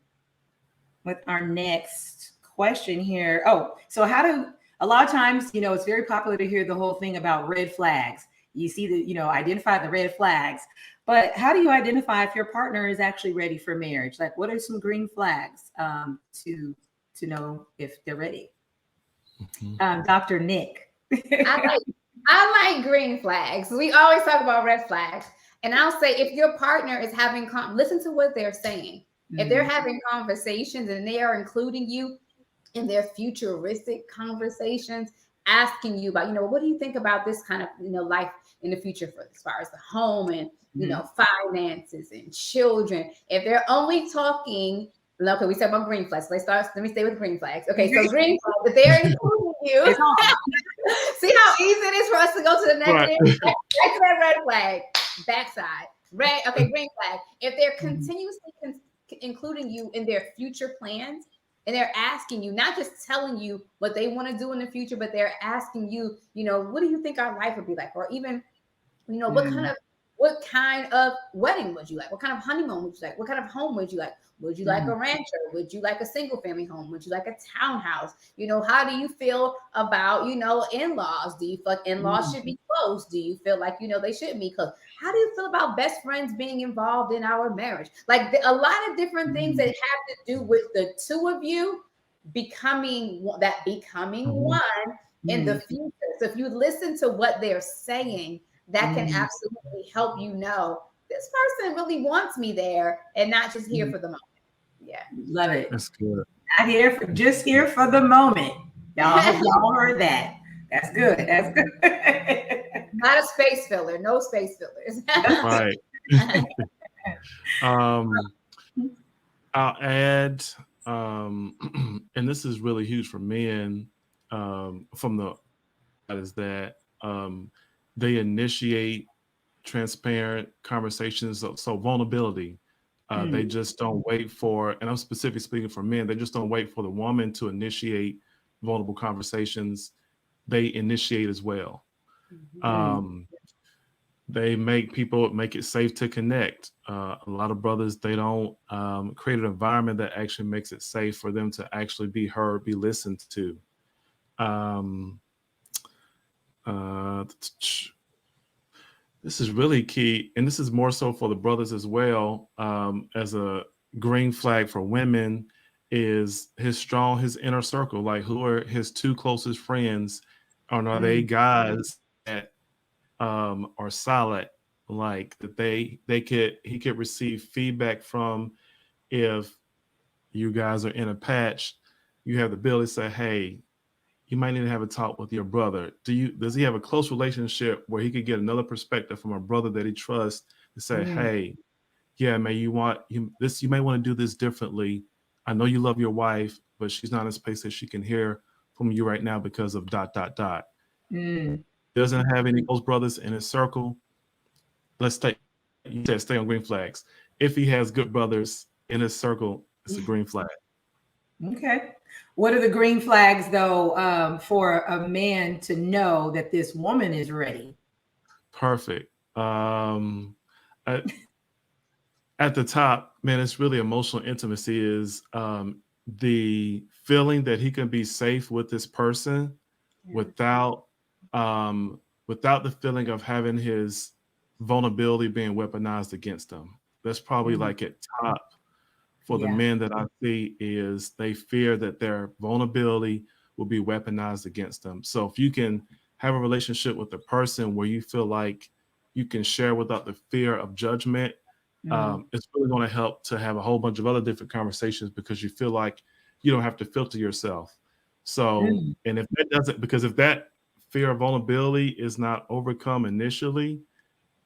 with our next question here. Oh, so a lot of times, it's very popular to hear the whole thing about red flags. You see identify the red flags, but how do you identify if your partner is actually ready for marriage? Like, what are some green flags to know if they're ready? Dr. Nick. I like green flags. We always talk about red flags. And I'll say, if your partner is having, listen to what they're saying. If they're having conversations and they are including you in their futuristic conversations, asking you about, what do you think about this kind of, life in the future for as far as the home and, finances and children. If they're only talking, okay, we said about green flags. Let me stay with green flags. Okay, so green flags, if they're including you, see how easy it is for us to go to the negative? Right. Back to that red flag, backside. Red, okay, green flag. If they're continuously including you in their future plans, and they're asking you, not just telling you what they want to do in the future, but they're asking you, what do you think our life would be like? Or even, what kind of wedding would you like? What kind of honeymoon would you like? What kind of home would you like? Would you like a rancher? Would you like a single family home? Would you like a townhouse? How do you feel about, in-laws? Do you feel like in-laws should be close? Do you feel like, they shouldn't be close? How do you feel about best friends being involved in our marriage? Like a lot of different things that have to do with the two of you becoming one in the future. So if you listen to what they're saying, that can absolutely help this person really wants me there and not just here for the moment. Yeah. Love it. That's good. Not just here for the moment. Y'all heard that. That's good. That's good. Not a space filler. No space fillers. Right. I'll add, and this is really huge for men, that they initiate transparent conversations. So vulnerability. They just don't wait for, and I'm specifically speaking for men, they just don't wait for the woman to initiate vulnerable conversations. They initiate as well. They make it safe to connect. A lot of brothers, they don't create an environment that actually makes it safe for them to actually be heard, be listened to. This is really key, and this is more so for the brothers as well. As a green flag for women is his inner circle. Like, who are his two closest friends, and are they guys that are solid? Like that he could receive feedback from. If you guys are in a patch, you have the ability to say, hey, you might need to have a talk with your brother. Does he have a close relationship where he could get another perspective from a brother that he trusts to say, hey, yeah, man, you may want to do this differently. I know you love your wife, but she's not in a space that she can hear from you right now because of ... Doesn't have any close brothers in his circle. Stay on green flags. If he has good brothers in his circle, it's a green flag. Okay. What are the green flags, though, for a man to know that this woman is ready? Perfect. At the top, man, it's really emotional intimacy is the feeling that he can be safe with this person without the feeling of having his vulnerability being weaponized against him. That's probably like at top for the men that I see is they fear that their vulnerability will be weaponized against them. So if you can have a relationship with a person where you feel like you can share without the fear of judgment, it's really going to help to have a whole bunch of other different conversations because you feel like you don't have to filter yourself. So, and if that doesn't, because if that fear of vulnerability is not overcome initially,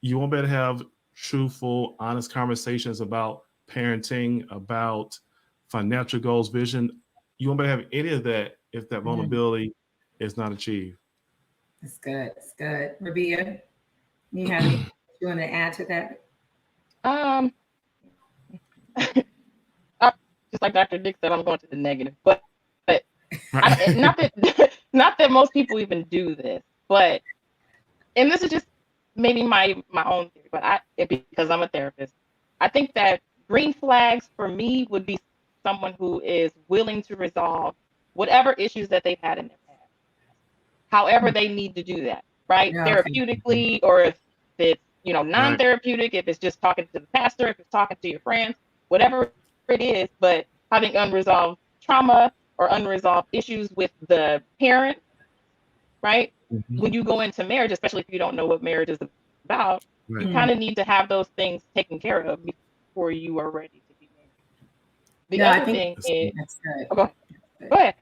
you won't be able to have truthful, honest conversations about parenting, about financial goals, vision. You won't be able to have any of that if that vulnerability is not achieved. That's good. That's good. Rabiia, you have anything you want to add to that? Um, I, just like Dr. Dick said, I'm going to the negative, but not that not that most people even do this, but and this is just maybe my own theory, but because I'm a therapist, I think that green flags for me would be someone who is willing to resolve whatever issues that they've had in their past, however they need to do that, right? Yeah, okay. Therapeutically, or if it's non-therapeutic, if it's just talking to the pastor, if it's talking to your friends, whatever it is, but having unresolved trauma or unresolved issues with the parent, right? When you go into marriage, especially if you don't know what marriage is about, you kind of need to have those things taken care of before you are ready to be married. The No, I other think thing is, that's good. go ahead.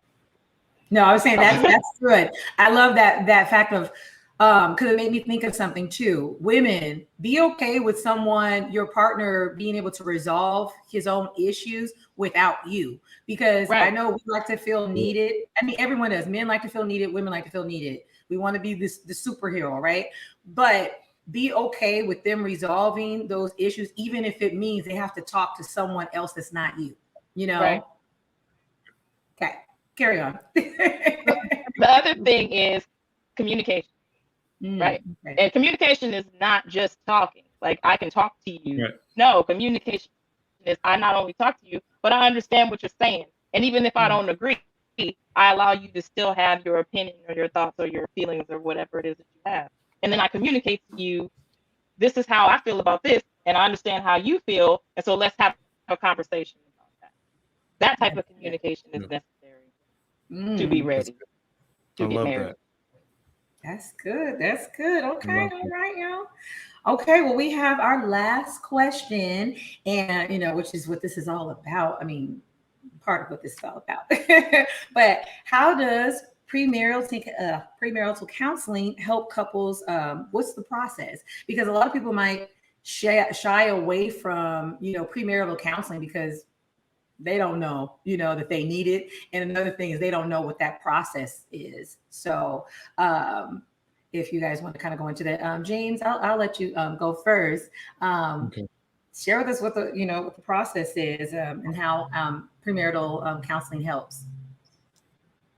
No, I was saying that's good. I love that fact of because it made me think of something too. Women, be okay with someone, your partner, being able to resolve his own issues without you. Because I know we like to feel needed. I mean, everyone does. Men like to feel needed. Women like to feel needed. We want to be the superhero, right? But be okay with them resolving those issues, even if it means they have to talk to someone else that's not you. You know? Right. Okay. Carry on. The other thing is communication. Right. Okay. And communication is not just talking. Like, I can talk to you. Right. No, communication is I not only talk to you, but I understand what you're saying. And even if I don't agree, I allow you to still have your opinion or your thoughts or your feelings or whatever it is that you have. And then I communicate to you, this is how I feel about this, and I understand how you feel. And so let's have a conversation about that. That type of communication is necessary to be ready to get married. That. That's good. That's good. Okay. All right, y'all. Okay. Well, we have our last question, and which is what this is all about. I mean, part of what this is all about. But how does premarital counseling help couples? What's the process? Because a lot of people might shy away from premarital counseling because they don't know, that they need it. And another thing is they don't know what that process is. So if you guys want to kind of go into that, James, I'll let you go first. Okay. Share with us what what the process is and how premarital counseling helps.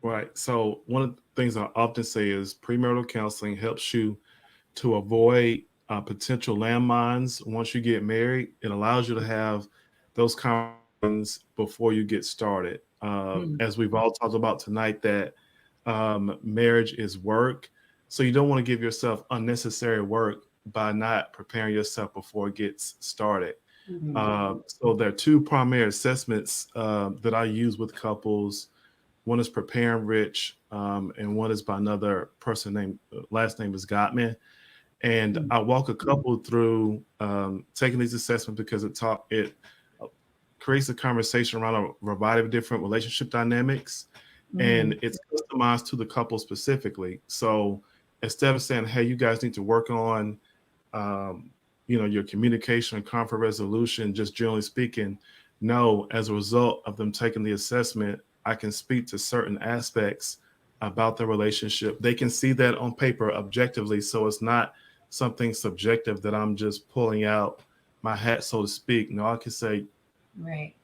Right. So one of the things I often say is premarital counseling helps you to avoid potential landmines once you get married. It allows you to have those conversations before you get started. As we've all talked about tonight, that marriage is work. So you don't want to give yourself unnecessary work by not preparing yourself before it gets started. So there are two primary assessments that I use with couples. One is Prepare and Rich, and one is by another person named, last name is Gottman. And I walk a couple through taking these assessments because it creates a conversation around a variety of different relationship dynamics, and it's customized to the couple specifically. So instead of saying, hey, you guys need to work on, your communication and conflict resolution, just generally speaking, no, as a result of them taking the assessment, I can speak to certain aspects about the relationship. They can see that on paper objectively. So it's not something subjective that I'm just pulling out my hat, so to speak. No, I can say, right,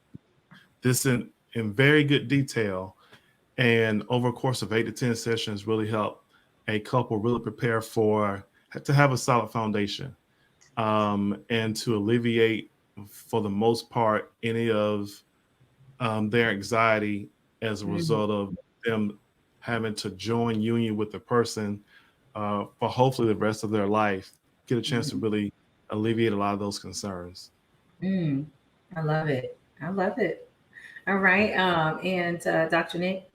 this in very good detail, and over a course of 8 to 10 sessions really help a couple really prepare to have a solid foundation, and to alleviate, for the most part, any of their anxiety as a result of them having to join union with the person for hopefully the rest of their life, get a chance to really alleviate a lot of those concerns. I love it. I love it. All right. And Dr. Nick?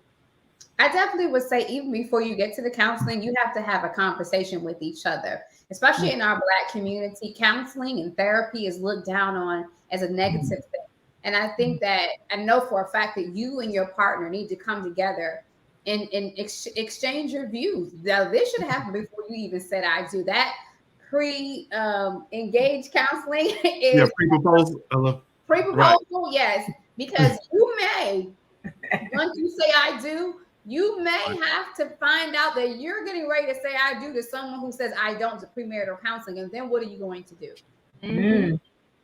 I definitely would say even before you get to the counseling, you have to have a conversation with each other, especially in our Black community. Counseling and therapy is looked down on as a negative thing. And I think that I know for a fact that you and your partner need to come together exchange your views. Now, this should happen before you even said I do. That pre-engaged counseling is pre-proposal. Pre-proposal, yes, because you may, once you say I do, you may have to find out that you're getting ready to say I do to someone who says I don't to premarital counseling, and then what are you going to do?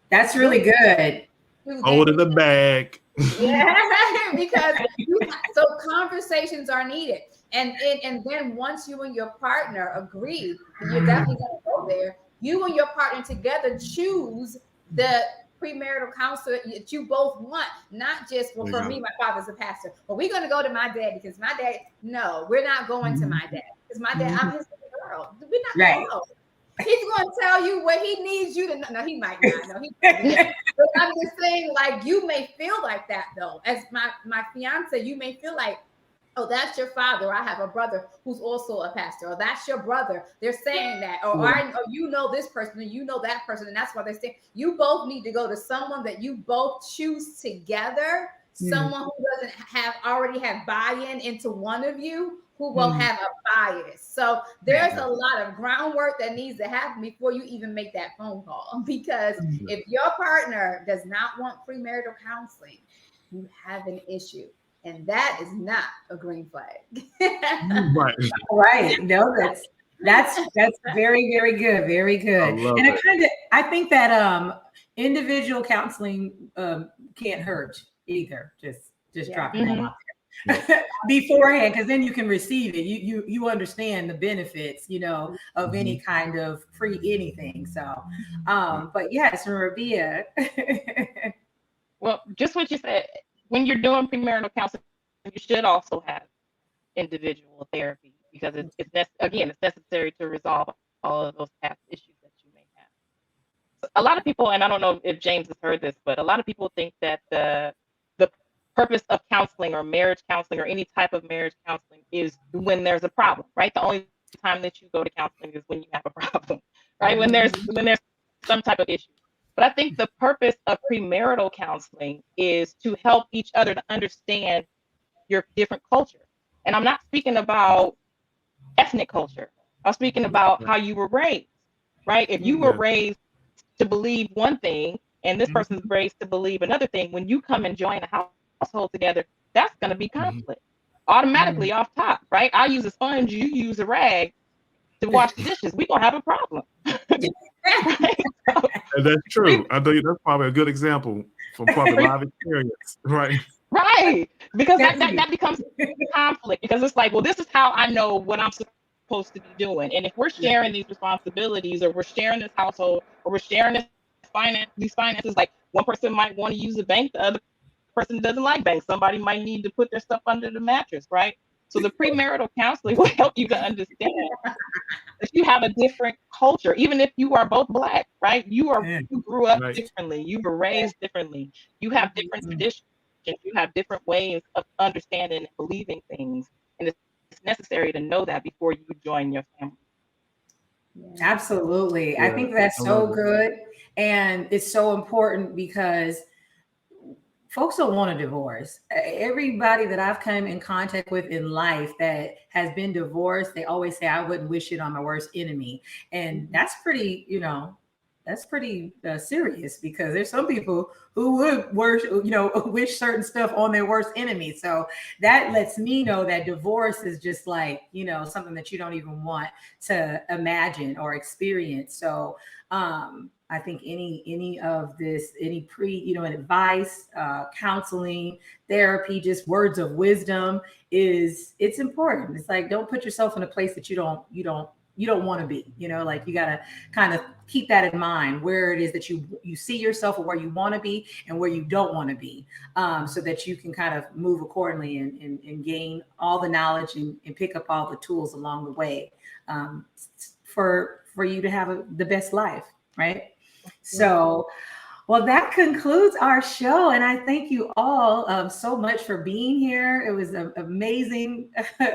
That's really good. Hold in the bag. Yeah, because so conversations are needed, and then once you and your partner agree, and you're definitely going to go there. You and your partner together choose the premarital counselor that you both want, not just, well, for me, my father's a pastor. Well, we're going to go to my dad because my dad, no, we're not going to my dad because my dad, I'm his girl. We're not right. no. He's going to tell you what he needs you to know. No, he might not. No, but I'm just saying, like, you may feel like that though. As my fiance, you may feel like, oh, that's your father. I have a brother who's also a pastor. Or that's your brother. They're saying that. Or you know this person and you know that person. And that's why they're saying you both need to go to someone that you both choose together. Someone who doesn't already have buy-in into one of you, who will have a bias. So there's a lot of groundwork that needs to happen before you even make that phone call. Because if your partner does not want premarital counseling, you have an issue. And that is not a green flag. Right. No, that's very, very good. Very good. And I think that individual counseling can't hurt either. Just dropping that out there beforehand, because then you can receive it. You understand the benefits, of any kind of free anything. So but yes, Rabiia. Well, just what you said, when you're doing premarital counseling, you should also have individual therapy because it's necessary to resolve all of those past issues that you may have. A lot of people, and I don't know if James has heard this, but a lot of people think that the purpose of counseling or marriage counseling or any type of marriage counseling is when there's a problem, right? The only time that you go to counseling is when you have a problem, right? When there's some type of issue. But I think the purpose of premarital counseling is to help each other to understand your different culture. And I'm not speaking about ethnic culture. I'm speaking about how you were raised, right? If you were raised to believe one thing and this person's raised to believe another thing, when you come and join a household together, that's going to be conflict automatically off top, right? I use a sponge, you use a rag to wash the dishes. We're going to have a problem. Right? And that's true. I think that's probably a good example from probably live experience, right? Right, because that becomes conflict, because it's like, well, this is how I know what I'm supposed to be doing. And if we're sharing these responsibilities, or we're sharing this household, or we're sharing these finances, like one person might want to use a bank, the other person doesn't like banks. Somebody might need to put their stuff under the mattress, right? So the premarital counseling will help you to understand that you have a different culture, even if you are both Black, right? You grew up differently, you were raised differently, you have different traditions, you have different ways of understanding and believing things, and it's necessary to know that before you join your family. Absolutely. I think that's so good, and it's so important because folks don't want a divorce. Everybody that I've come in contact with in life that has been divorced, they always say, I wouldn't wish it on my worst enemy. And that's pretty, serious, because there's some people who would wish certain stuff on their worst enemy. So that lets me know that divorce is just like, something that you don't even want to imagine or experience. So, I think any of this, any advice, counseling, therapy, just words of wisdom it's important. It's like, don't put yourself in a place that you don't want to be, like you got to kind of keep that in mind, where it is that you see yourself, or where you want to be and where you don't want to be, so that you can kind of move accordingly and gain all the knowledge and pick up all the tools along the way, for you to have the best life. Right. So, Well, that concludes our show, and I thank you all so much for being here. It was amazing.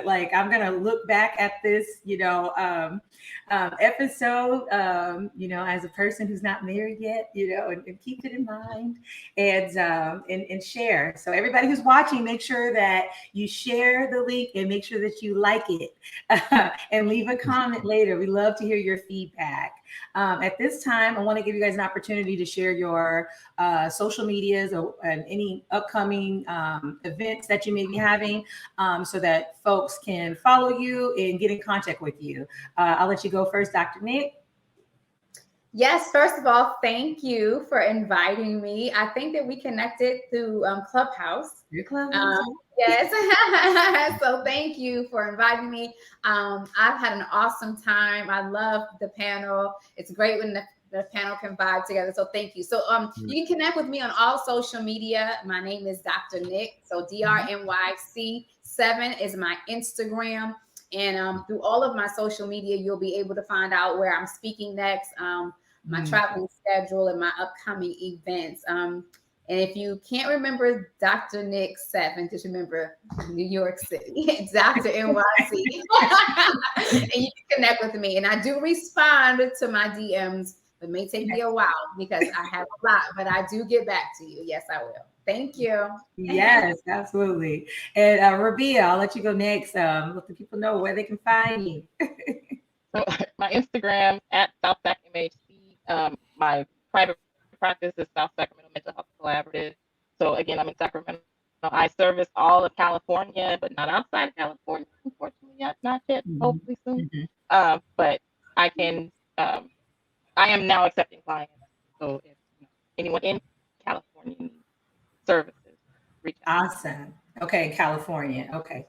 Like, I'm gonna look back at this, episode, as a person who's not married yet, and keep it in mind and share. So everybody who's watching, make sure that you share the link and make sure that you like it and leave a comment later. We love to hear your feedback. At this time, I want to give you guys an opportunity to share your social medias and any upcoming events that you may be having so that folks can follow you and get in contact with you. I'll let you go first, Dr. Nick. Yes, first of all, thank you for inviting me. I think that we connected through Clubhouse. Your Clubhouse. Yes. So thank you for inviting me. I've had an awesome time. I love the panel. It's great when the panel can vibe together. So thank you. So you can connect with me on all social media. My name is Dr. Nick. So DRNYC7 is my Instagram. And through all of my social media, you'll be able to find out where I'm speaking next, my traveling schedule, and my upcoming events. And if you can't remember Dr. Nick 7, just remember New York City, Dr. NYC. And you can connect with me. And I do respond to my DMs. It may take me a while because I have a lot, but I do get back to you. Yes, I will. Thank you. Yes, absolutely. And Rabiia, I'll let you go next. Let the people know where they can find you. So my Instagram at SouthSacMHC. My private practice is South Sacramento Mental Health Collaborative. So again, I'm in Sacramento. I service all of California, but not outside of California, unfortunately, not yet. Hopefully soon. But I can. I am now accepting clients. So if anyone in California needs services, reach out. Awesome. Okay, California. Okay.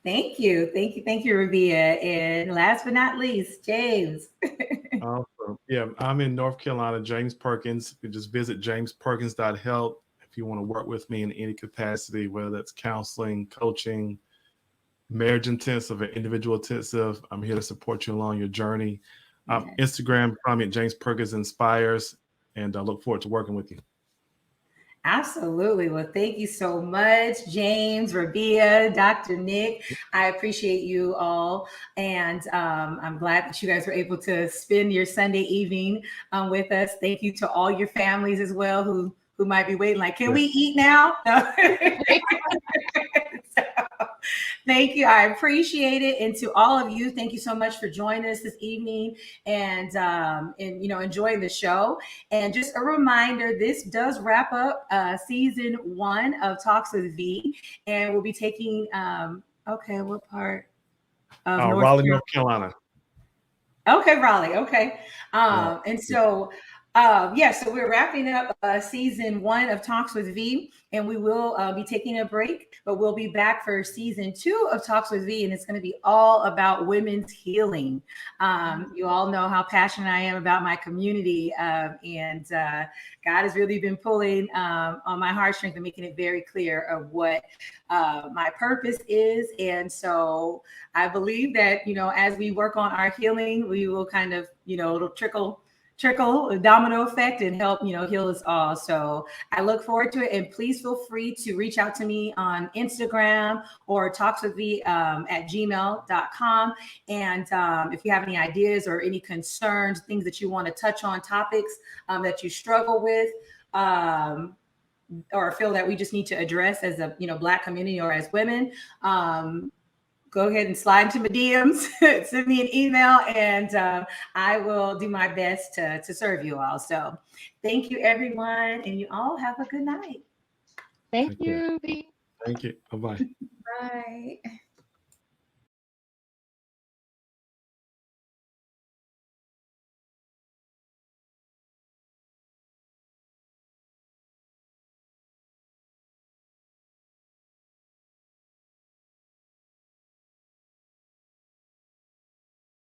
Thank you. Rabiia. And last but not least, James. Awesome. Yeah, I'm in North Carolina, James Perkins. You can just visit jamesperkins.health if you want to work with me in any capacity, whether that's counseling, coaching, marriage intensive, or individual intensive. I'm here to support you along your journey. Instagram, find me at James Perkins Inspires, and I look forward to working with you. Absolutely. Well, thank you so much, James, Rabiia, Dr. Nick. I appreciate you all. And I'm glad that you guys were able to spend your Sunday evening with us. Thank you to all your families as well who might be waiting, like, can we eat now? So, thank you. I appreciate it. And to all of you, thank you so much for joining us this evening and enjoying the show. And just a reminder, this does wrap up season 1 of Talks with V. And we'll be taking, what part? Of Raleigh, North Carolina. Okay, Raleigh. Okay. So we're wrapping up season 1 of Talks with V, and we will be taking a break, but we'll be back for season 2 of Talks with V, and it's going to be all about women's healing. You all know how passionate I am about my community, and God has really been pulling on my heartstrings and making it very clear of what my purpose is. And so I believe that, as we work on our healing, we will kind of, it'll trickle a domino effect and help, heal us all. So I look forward to it. And please feel free to reach out to me on Instagram or talkswithv at gmail.com. And if you have any ideas or any concerns, things that you want to touch on, topics that you struggle with, or feel that we just need to address as a, Black community or as women, go ahead and slide into my DMs, send me an email, and I will do my best to serve you all. So thank you, everyone, and you all have a good night. Thank you. Thank you. Bye-bye. Bye.